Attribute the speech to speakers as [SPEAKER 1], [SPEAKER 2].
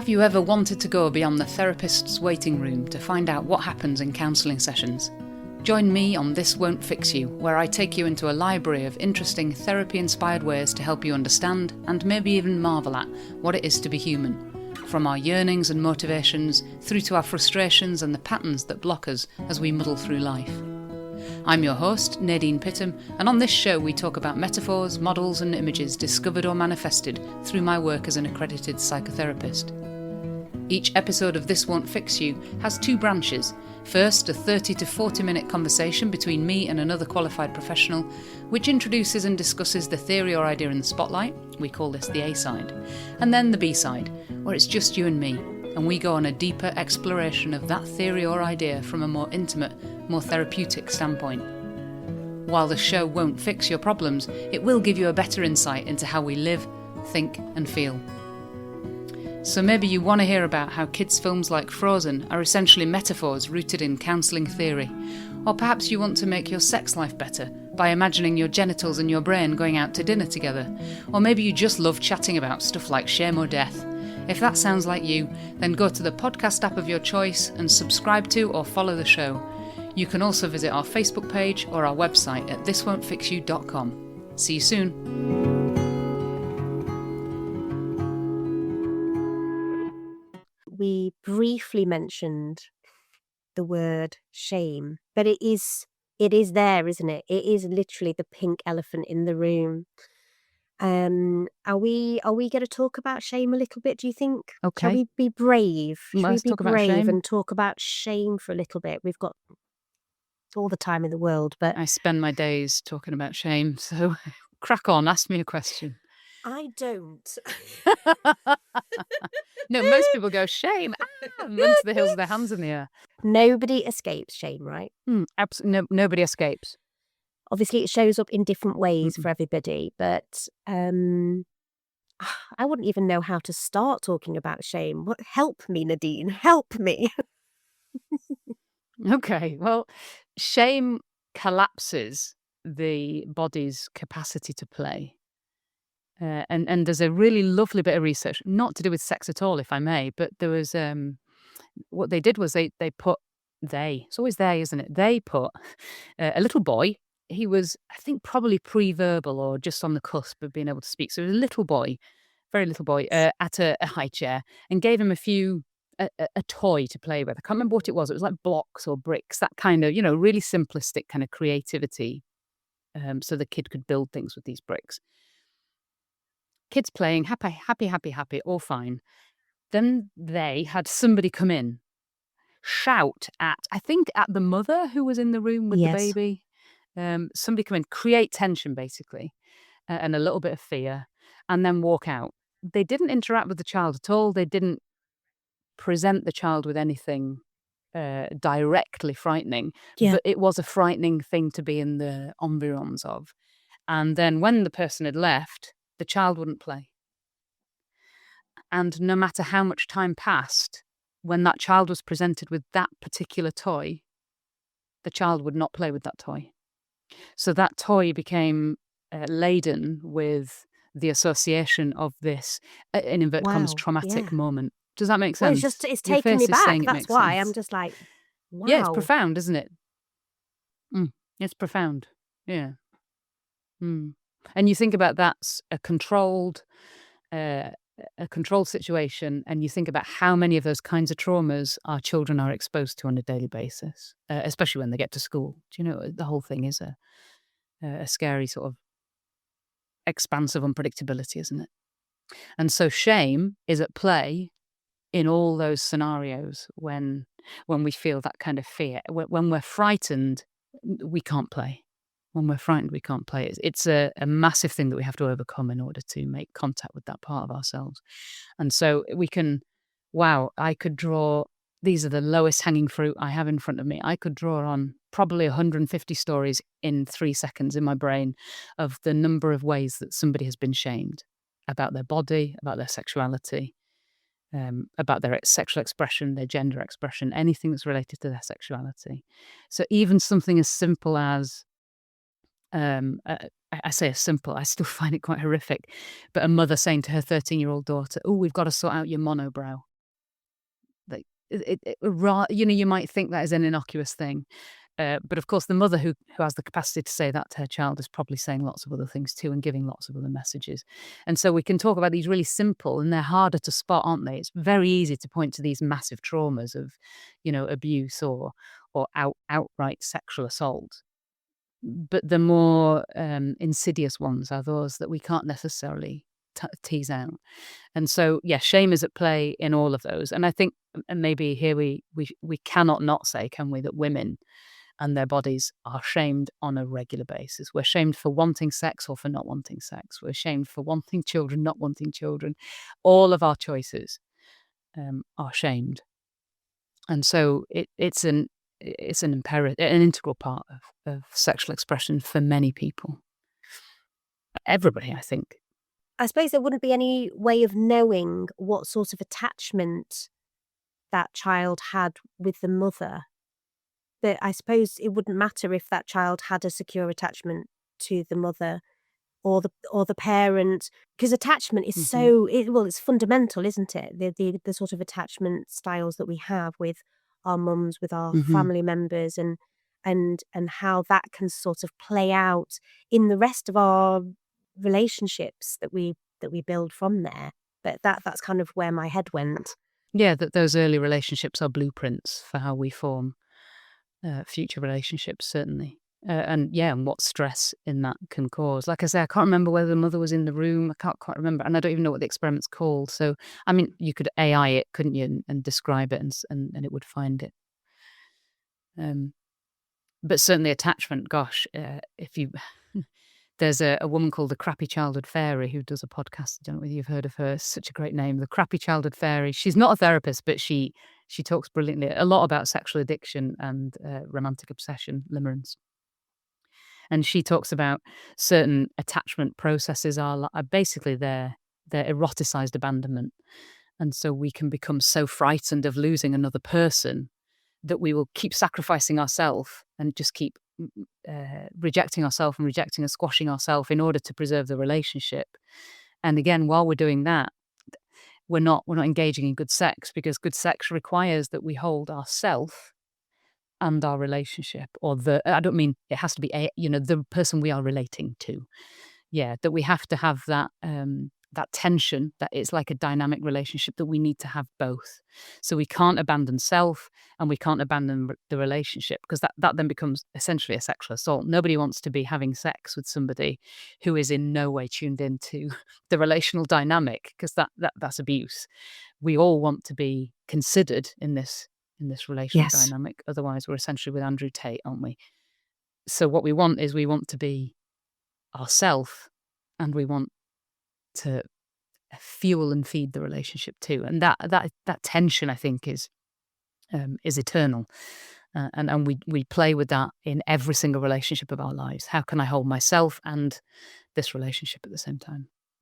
[SPEAKER 1] Have you ever wanted to go beyond the therapist's waiting room to find out what happens in counselling sessions? Join me on This Won't Fix You, where I take you into a library of interesting therapy-inspired ways to help you understand, and maybe even marvel at, what it is to be human. From our yearnings and motivations, through to our frustrations and the patterns that block us as we muddle through life. I'm your host, Nadine Pittham, and on this show we talk about metaphors, models and images discovered or manifested through my work as an accredited psychotherapist. Each episode of This Won't Fix You has two branches. First, a 30 to 40 minute conversation between me and another qualified professional, which introduces and discusses the theory or idea in the spotlight. We call this the A side. And then the B side, where it's just you and me, and we go on a deeper exploration of that theory or idea from a more intimate, more therapeutic standpoint. While the show won't fix your problems, it will give you a better insight into how we live, think and feel. So maybe you want to hear about how kids' films like Frozen are essentially metaphors rooted in counselling theory. Or perhaps you want to make your sex life better by imagining your genitals and your brain going out to dinner together. Or maybe you just love chatting about stuff like shame or death. If that sounds like you, then go to the podcast app of your choice and subscribe to or follow the show. You can also visit our Facebook page or our website at thiswon'tfixyou.com. See you soon.
[SPEAKER 2] We briefly mentioned the word shame, but it is there, isn't it? It is literally the pink elephant in the room. Are we going to talk about shame a little bit, do you think?
[SPEAKER 1] Okay.
[SPEAKER 2] Shall we be brave?
[SPEAKER 1] Let's talk about shame.
[SPEAKER 2] And talk about shame for a little bit? We've got all the time in the world, but
[SPEAKER 1] I spend my days talking about shame, so crack on, ask me a question.
[SPEAKER 2] I don't.
[SPEAKER 1] No, most people go, shame, and run to the hills with their hands in the air.
[SPEAKER 2] Nobody escapes shame, right?
[SPEAKER 1] Absolutely, nobody escapes.
[SPEAKER 2] Obviously, it shows up in different ways for everybody, but I wouldn't even know how to start talking about shame. Help me, Nadine, help me.
[SPEAKER 1] Okay, well, shame collapses the body's capacity to play. And there's a really lovely bit of research, not to do with sex at all, if I may, but there was, what they did was they put, it's always they, isn't it? They put a little boy, he was, I think, probably pre-verbal or just on the cusp of being able to speak. So it was a little boy, very little boy, at a high chair, and gave him a toy to play with. I can't remember what it was. It was like blocks or bricks, that kind of, really simplistic kind of creativity. So the kid could build things with these bricks. Kids playing, happy, all fine. Then they had somebody come in, shout at the mother who was in the room with the baby. Somebody come in, create tension basically, and a little bit of fear, and then walk out. They didn't interact with the child at all. They didn't present the child with anything directly frightening, but it was a frightening thing to be in the environs of. And then when the person had left, the child wouldn't play. And no matter how much time passed, when that child was presented with that particular toy, the child would not play with that toy. So that toy became laden with the association of this, in inverted commas, traumatic moment. Does that make sense?
[SPEAKER 2] Well, it's taking me back. That's why I'm just like, wow.
[SPEAKER 1] Yeah, it's profound, isn't it? It's profound. Yeah. And you think about that's a controlled situation, and you think about how many of those kinds of traumas our children are exposed to on a daily basis, especially when they get to school. Do you know, the whole thing is a scary sort of expansive unpredictability, isn't it? And so shame is at play in all those scenarios when we feel that kind of fear. When we're frightened, we can't play. When we're frightened, we can't play. It's a massive thing that we have to overcome in order to make contact with that part of ourselves. And so we can, I could draw, these are the lowest hanging fruit I have in front of me. I could draw on probably 150 stories in 3 seconds in my brain of the number of ways that somebody has been shamed about their body, about their sexuality, about their sexual expression, their gender expression, anything that's related to their sexuality. So even something as simple as, I say as simple, I still find it quite horrific, but a mother saying to her 13-year-old daughter, "Oh, we've got to sort out your monobrow." you might think that is an innocuous thing. But of course, the mother who has the capacity to say that to her child is probably saying lots of other things too and giving lots of other messages. And so we can talk about these really simple, and they're harder to spot, aren't they? It's very easy to point to these massive traumas of, abuse or outright sexual assault. But the more insidious ones are those that we can't necessarily tease out. And so, yeah, shame is at play in all of those. And I think, and maybe here we cannot not say, can we, that women and their bodies are shamed on a regular basis. We're shamed for wanting sex or for not wanting sex. We're shamed for wanting children, not wanting children. All of our choices are shamed. And so it's an imperative, an integral part of sexual expression for many people. Everybody, I think.
[SPEAKER 2] I suppose there wouldn't be any way of knowing what sort of attachment that child had with the mother. But I suppose it wouldn't matter if that child had a secure attachment to the mother or the parent, because attachment is it's fundamental, isn't it? The sort of attachment styles that we have with our mums, with our family members, and how that can sort of play out in the rest of our relationships that we build from there. But that's kind of where my head went.
[SPEAKER 1] Yeah, that those early relationships are blueprints for how we form future relationships, certainly. And what stress in that can cause. Like I say, I can't remember whether the mother was in the room. I can't quite remember. And I don't even know what the experiment's called. So, I mean, you could AI it, couldn't you, and describe it and it would find it. But certainly attachment, gosh, if you... There's a woman called the Crappy Childhood Fairy who does a podcast. I don't know whether you've heard of her. Such a great name, the Crappy Childhood Fairy. She's not a therapist, but she talks brilliantly a lot about sexual addiction and romantic obsession, limerence. And she talks about certain attachment processes are basically their eroticized abandonment. And so we can become so frightened of losing another person that we will keep sacrificing ourselves and just keep rejecting ourselves and rejecting and squashing ourselves in order to preserve the relationship. And again, while we're doing that, we're not engaging in good sex, because good sex requires that we hold ourself and our relationship, or I don't mean it has to be the person we are relating to. Yeah, that we have to have that that tension, that it's like a dynamic relationship, that we need to have both. So we can't abandon self and we can't abandon the relationship, because that then becomes essentially a sexual assault. Nobody wants to be having sex with somebody who is in no way tuned into the relational dynamic, because that's abuse. We all want to be considered in this relational dynamic. Otherwise, we're essentially with Andrew Tate, aren't we? So what we want to be ourself, and we want to fuel and feed the relationship too. And that tension, I think, is eternal. And we play with that in every single relationship of our lives. How can I hold myself and this relationship at the same time?